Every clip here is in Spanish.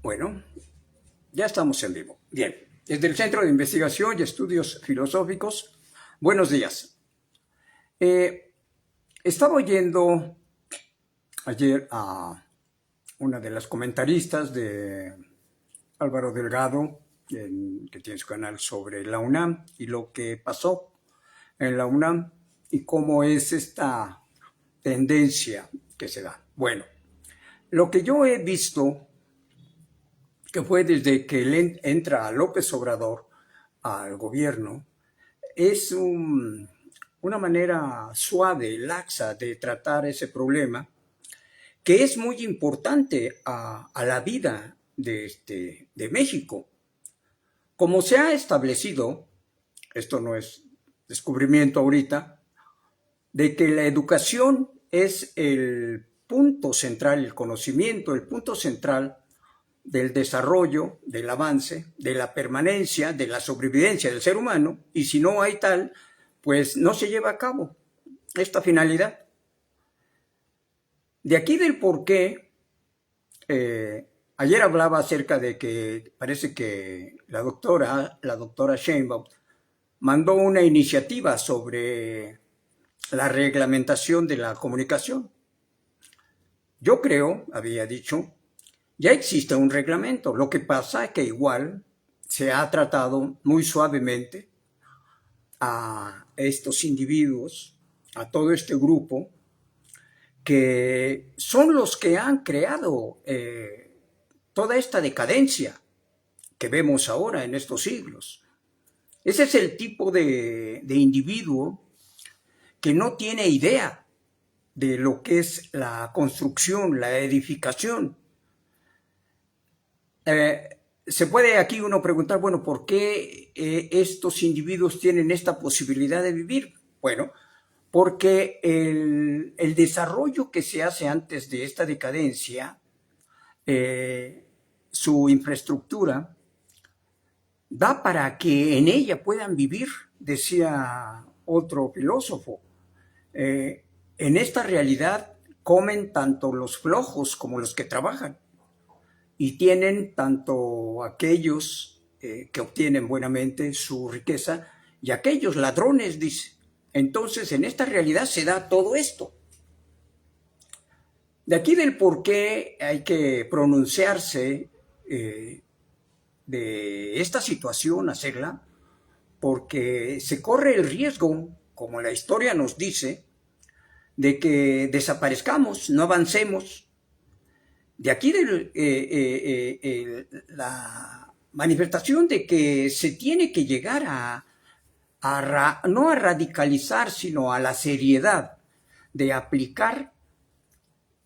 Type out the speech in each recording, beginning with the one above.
Bueno, ya estamos en vivo. Bien, desde el Centro de Investigación y Estudios Filosóficos, buenos días. Eh, Estaba oyendo ayer a una de las comentaristas de Álvaro Delgado, que tiene su canal sobre la UNAM y lo que pasó en la UNAM y cómo es esta tendencia que se da. Bueno, lo que yo he visto, que fue desde que entra López Obrador al gobierno, es una manera suave, laxa de tratar ese problema, que es muy importante a la vida de México. Como se ha establecido, esto no es descubrimiento ahorita, de que la educación es el punto central, el conocimiento, el punto central del desarrollo, del avance, de la permanencia, de la sobrevivencia del ser humano, y si no hay tal, pues no se lleva a cabo esta finalidad. De aquí del por qué, ayer hablaba acerca de que parece que la doctora Sheinbaum, mandó una iniciativa sobre la reglamentación de la comunicación. Yo creo, había dicho, ya existe un reglamento. Lo que pasa es que igual se ha tratado muy suavemente a estos individuos, a todo este grupo, que son los que han creado toda esta decadencia que vemos ahora en estos siglos. Ese es el tipo de individuo que no tiene idea de lo que es la construcción, la edificación. Se puede aquí uno preguntar, bueno, ¿por qué estos individuos tienen esta posibilidad de vivir? Bueno, porque el desarrollo que se hace antes de esta decadencia, su infraestructura, da para que en ella puedan vivir, decía otro filósofo. En esta realidad comen tanto los flojos como los que trabajan, y tienen tanto aquellos que obtienen buenamente su riqueza y aquellos ladrones, dice. Entonces, en esta realidad se da todo esto. De aquí del por qué hay que pronunciarse de esta situación, hacerla, porque se corre el riesgo, como la historia nos dice, de que desaparezcamos, no avancemos. De aquí la manifestación de que se tiene que llegar no a radicalizar, sino a la seriedad de aplicar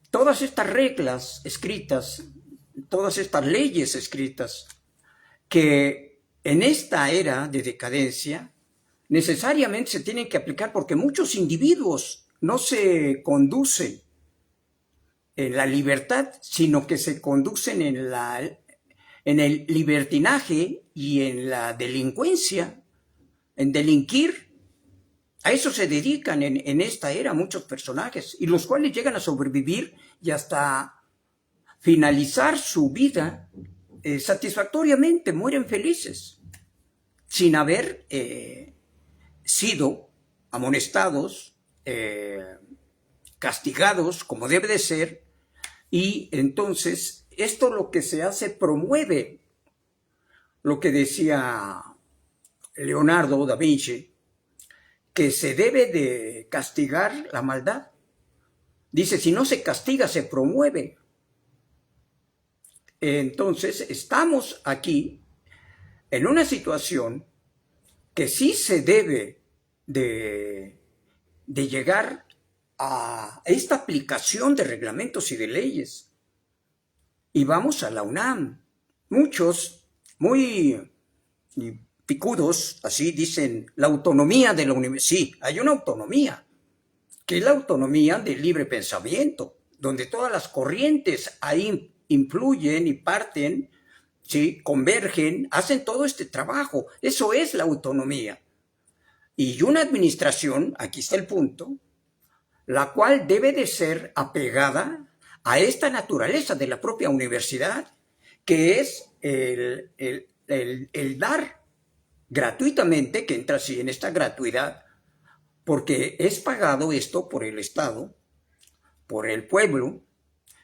todas estas reglas escritas, todas estas leyes escritas, que en esta era de decadencia necesariamente se tienen que aplicar, porque muchos individuos no se conducen en la libertad, sino que se conducen en el libertinaje y en la delincuencia, en delinquir. A eso se dedican en esta era muchos personajes, y los cuales llegan a sobrevivir y hasta finalizar su vida satisfactoriamente, mueren felices, sin haber sido amonestados, castigados como debe de ser. Y entonces esto lo que se hace, promueve lo que decía Leonardo da Vinci, que se debe de castigar la maldad. Dice, si no se castiga, se promueve. Entonces estamos aquí en una situación que sí se debe de llegar a esta aplicación de reglamentos y de leyes. Y vamos a la UNAM. Muchos, muy picudos, así dicen, la autonomía de la universidad. Sí, hay una autonomía, que es la autonomía del libre pensamiento, donde todas las corrientes ahí influyen y parten, ¿sí? Convergen, hacen todo este trabajo. Eso es la autonomía. Y una administración, aquí está el punto, la cual debe de ser apegada a esta naturaleza de la propia universidad, que es el dar gratuitamente, que entra así en esta gratuidad, porque es pagado esto por el Estado, por el pueblo,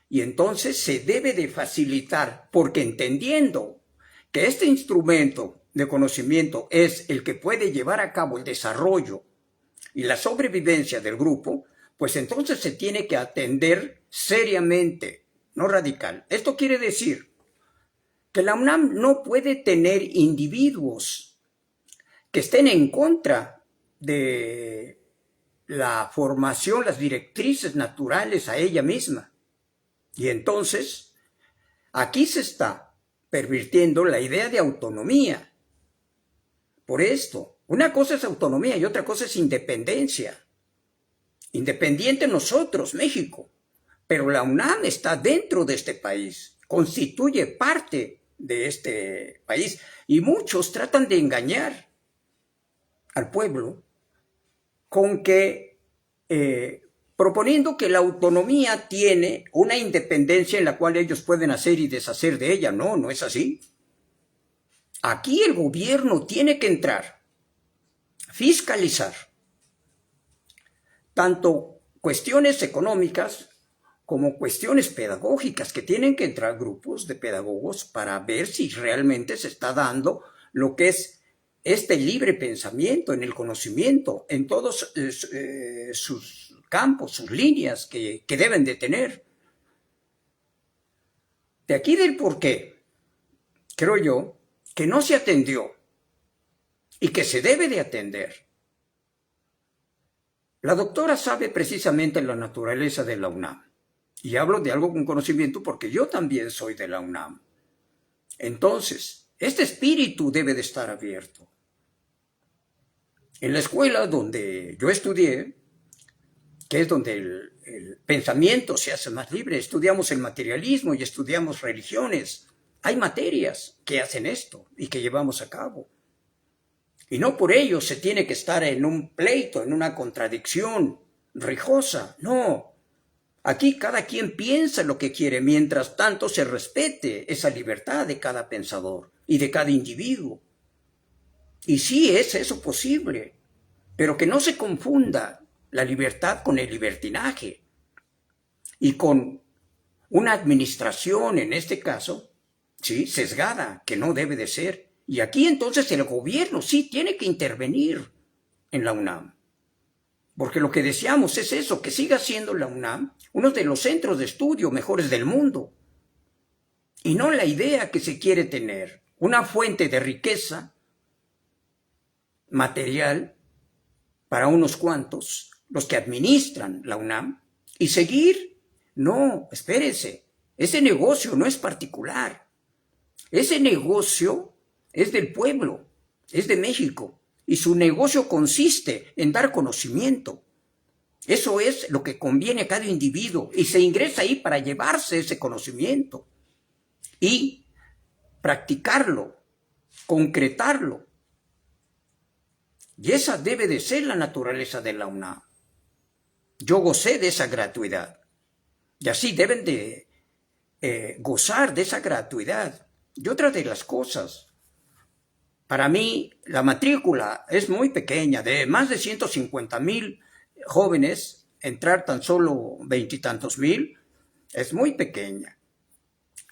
y entonces se debe de facilitar, porque entendiendo que este instrumento de conocimiento es el que puede llevar a cabo el desarrollo y la sobrevivencia del grupo, pues entonces se tiene que atender seriamente, no radical. Esto quiere decir que la UNAM no puede tener individuos que estén en contra de la formación, las directrices naturales a ella misma. Y entonces, aquí se está pervirtiendo la idea de autonomía. Por esto, una cosa es autonomía y otra cosa es independencia. Independiente nosotros, México, pero la UNAM está dentro de este país, constituye parte de este país y muchos tratan de engañar al pueblo con que proponiendo que la autonomía tiene una independencia en la cual ellos pueden hacer y deshacer de ella. No, no es así. Aquí el gobierno tiene que entrar, fiscalizar, tanto cuestiones económicas como cuestiones pedagógicas, que tienen que entrar grupos de pedagogos para ver si realmente se está dando lo que es este libre pensamiento en el conocimiento, en todos sus campos, sus líneas que deben de tener. De aquí del por qué, creo yo, que no se atendió y que se debe de atender. La doctora sabe precisamente la naturaleza de la UNAM. Y hablo de algo con conocimiento porque yo también soy de la UNAM. Entonces, este espíritu debe de estar abierto. En la escuela donde yo estudié, que es donde el pensamiento se hace más libre, estudiamos el materialismo y estudiamos religiones. Hay materias que hacen esto y que llevamos a cabo. Y no por ello se tiene que estar en un pleito, en una contradicción rijosa. No. Aquí cada quien piensa lo que quiere, mientras tanto se respete esa libertad de cada pensador y de cada individuo. Y sí es eso posible, pero que no se confunda la libertad con el libertinaje y con una administración, en este caso, ¿sí?, sesgada, que no debe de ser. Y aquí entonces el gobierno sí tiene que intervenir en la UNAM. Porque lo que deseamos es eso, que siga siendo la UNAM uno de los centros de estudio mejores del mundo. Y no la idea que se quiere tener, una fuente de riqueza material para unos cuantos, los que administran la UNAM, y seguir. No, espérense, ese negocio no es particular. Ese negocio es del pueblo, es de México. Y su negocio consiste en dar conocimiento. Eso es lo que conviene a cada individuo y se ingresa ahí para llevarse ese conocimiento y practicarlo, concretarlo. Y esa debe de ser la naturaleza de la UNAM. Yo gocé de esa gratuidad y así deben de gozar de esa gratuidad. Y otra de las cosas, para mí, la matrícula es muy pequeña, de más de 150,000 jóvenes, entrar tan solo 20 y tantos mil, es muy pequeña.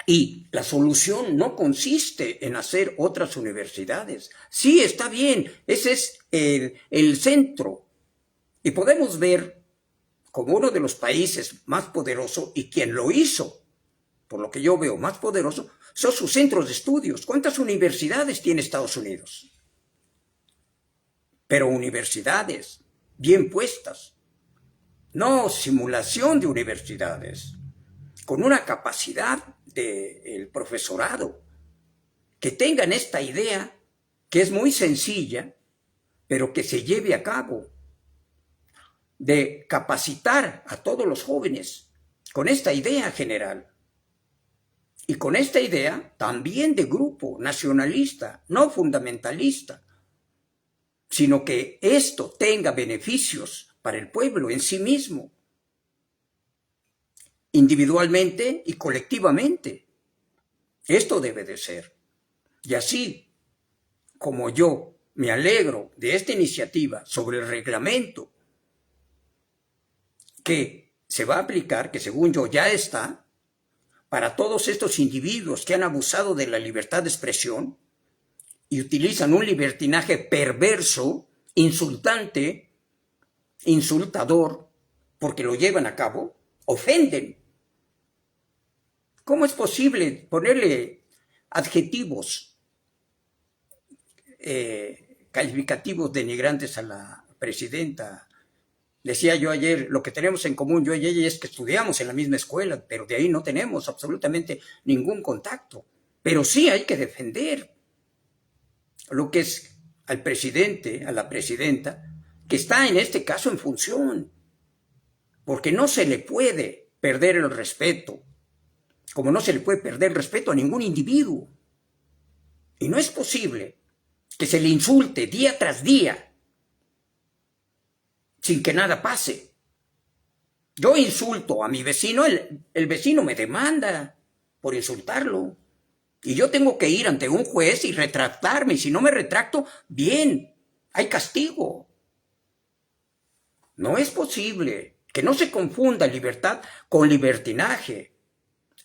Y la solución no consiste en hacer otras universidades. Sí, está bien, ese es el centro. Y podemos ver como uno de los países más poderosos, y quien lo hizo, por lo que yo veo más poderoso, son sus centros de estudios. ¿Cuántas universidades tiene Estados Unidos? Pero universidades bien puestas, no simulación de universidades, con una capacidad del profesorado, que tengan esta idea que es muy sencilla, pero que se lleve a cabo, de capacitar a todos los jóvenes con esta idea general. Y con esta idea también de grupo nacionalista, no fundamentalista, sino que esto tenga beneficios para el pueblo en sí mismo, individualmente y colectivamente. Esto debe de ser. Y así como yo me alegro de esta iniciativa sobre el reglamento que se va a aplicar, que según yo ya está, para todos estos individuos que han abusado de la libertad de expresión y utilizan un libertinaje perverso, insultante, insultador, porque lo llevan a cabo, ofenden. ¿Cómo es posible ponerle adjetivos calificativos denigrantes a la presidenta? Decía yo ayer, lo que tenemos en común yo y ella es que estudiamos en la misma escuela, pero de ahí no tenemos absolutamente ningún contacto. Pero sí hay que defender lo que es al presidente, a la presidenta, que está en este caso en función, porque no se le puede perder el respeto, como no se le puede perder el respeto a ningún individuo. Y no es posible que se le insulte día tras día sin que nada pase. Yo insulto a mi vecino, el vecino me demanda por insultarlo. Y yo tengo que ir ante un juez y retractarme. Y si no me retracto, bien, hay castigo. No es posible que no se confunda libertad con libertinaje.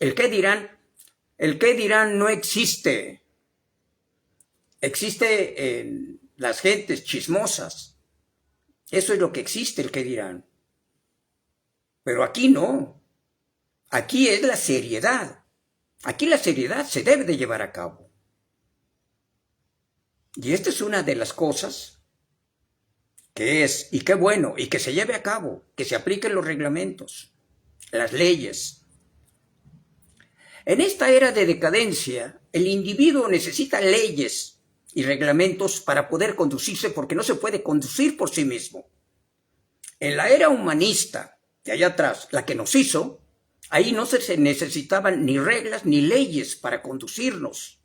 El qué dirán no existe. Existe en las gentes chismosas. Eso es lo que existe, el qué dirán. Pero aquí no. Aquí es la seriedad. Aquí la seriedad se debe de llevar a cabo. Y esta es una de las cosas que es, y qué bueno, y que se lleve a cabo, que se apliquen los reglamentos, las leyes. En esta era de decadencia, el individuo necesita leyes y reglamentos para poder conducirse, porque no se puede conducir por sí mismo. En la era humanista, de allá atrás, la que nos hizo, ahí no se necesitaban ni reglas ni leyes para conducirnos.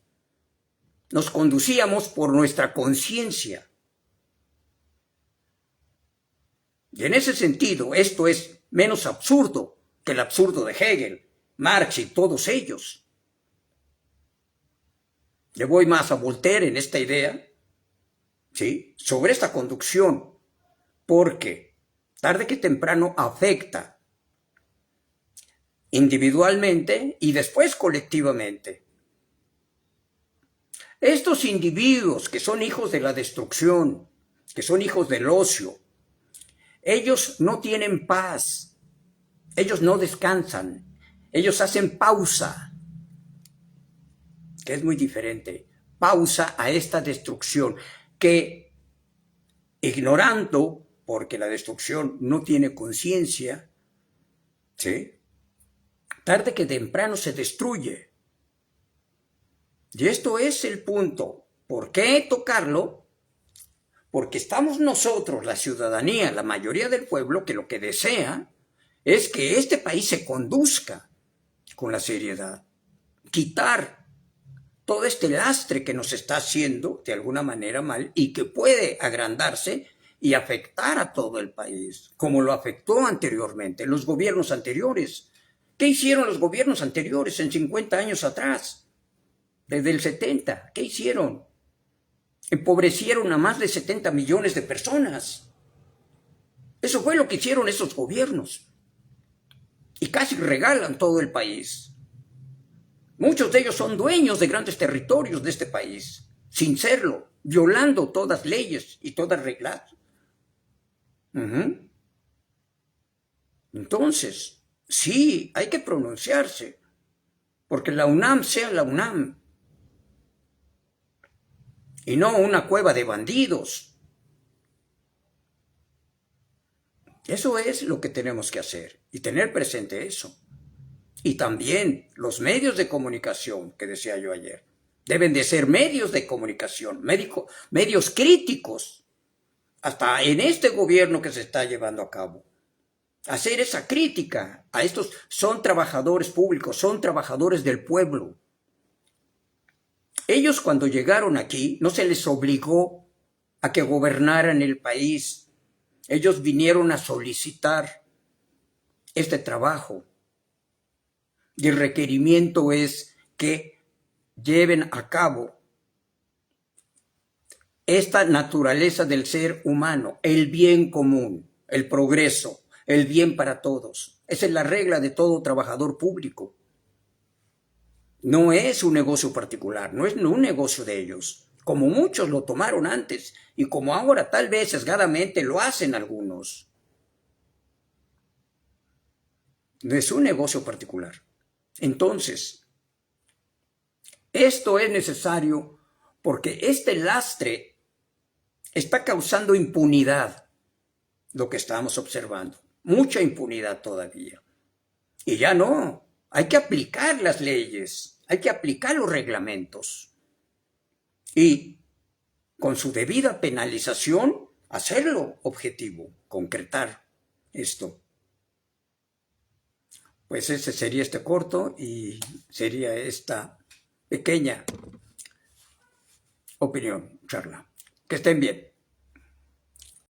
Nos conducíamos por nuestra conciencia. Y en ese sentido, esto es menos absurdo que el absurdo de Hegel, Marx y todos ellos. Le voy más a Voltaire en esta idea, ¿sí?, sobre esta conducción, porque tarde que temprano afecta individualmente y después colectivamente. Estos individuos que son hijos de la destrucción, que son hijos del ocio, ellos no tienen paz, ellos no descansan, ellos hacen pausa, que es muy diferente, pausa a esta destrucción, que ignorando, porque la destrucción no tiene conciencia, ¿sí?, tarde que temprano se destruye. Y esto es el punto. ¿Por qué tocarlo? Porque estamos nosotros, la ciudadanía, la mayoría del pueblo, que lo que desea es que este país se conduzca con la seriedad. Quitar todo este lastre que nos está haciendo de alguna manera mal y que puede agrandarse y afectar a todo el país, como lo afectó anteriormente, los gobiernos anteriores. ¿Qué hicieron los gobiernos anteriores en 50 años atrás? Desde el 70, ¿qué hicieron? Empobrecieron a más de 70 millones de personas. Eso fue lo que hicieron esos gobiernos. Y casi regalan todo el país. Muchos de ellos son dueños de grandes territorios de este país, sin serlo, violando todas leyes y todas reglas. Entonces, sí, hay que pronunciarse, porque la UNAM sea la UNAM, y no una cueva de bandidos. Eso es lo que tenemos que hacer, y tener presente eso. Y también los medios de comunicación, que decía yo ayer, deben de ser medios de comunicación, medios críticos, hasta en este gobierno que se está llevando a cabo. Hacer esa crítica a estos, son trabajadores públicos, son trabajadores del pueblo. Ellos cuando llegaron aquí no se les obligó a que gobernaran el país. Ellos vinieron a solicitar este trabajo. Y el requerimiento es que lleven a cabo esta naturaleza del ser humano, el bien común, el progreso, el bien para todos. Esa es la regla de todo trabajador público. No es un negocio particular, no es un negocio de ellos, como muchos lo tomaron antes y como ahora tal vez sesgadamente lo hacen algunos. No es un negocio particular. Entonces, esto es necesario porque este lastre está causando impunidad, lo que estamos observando. Mucha impunidad todavía. Y ya no, hay que aplicar las leyes, hay que aplicar los reglamentos. Y con su debida penalización, hacerlo objetivo, concretar esto. Pues ese sería este corto y sería esta pequeña opinión, charla. Que estén bien.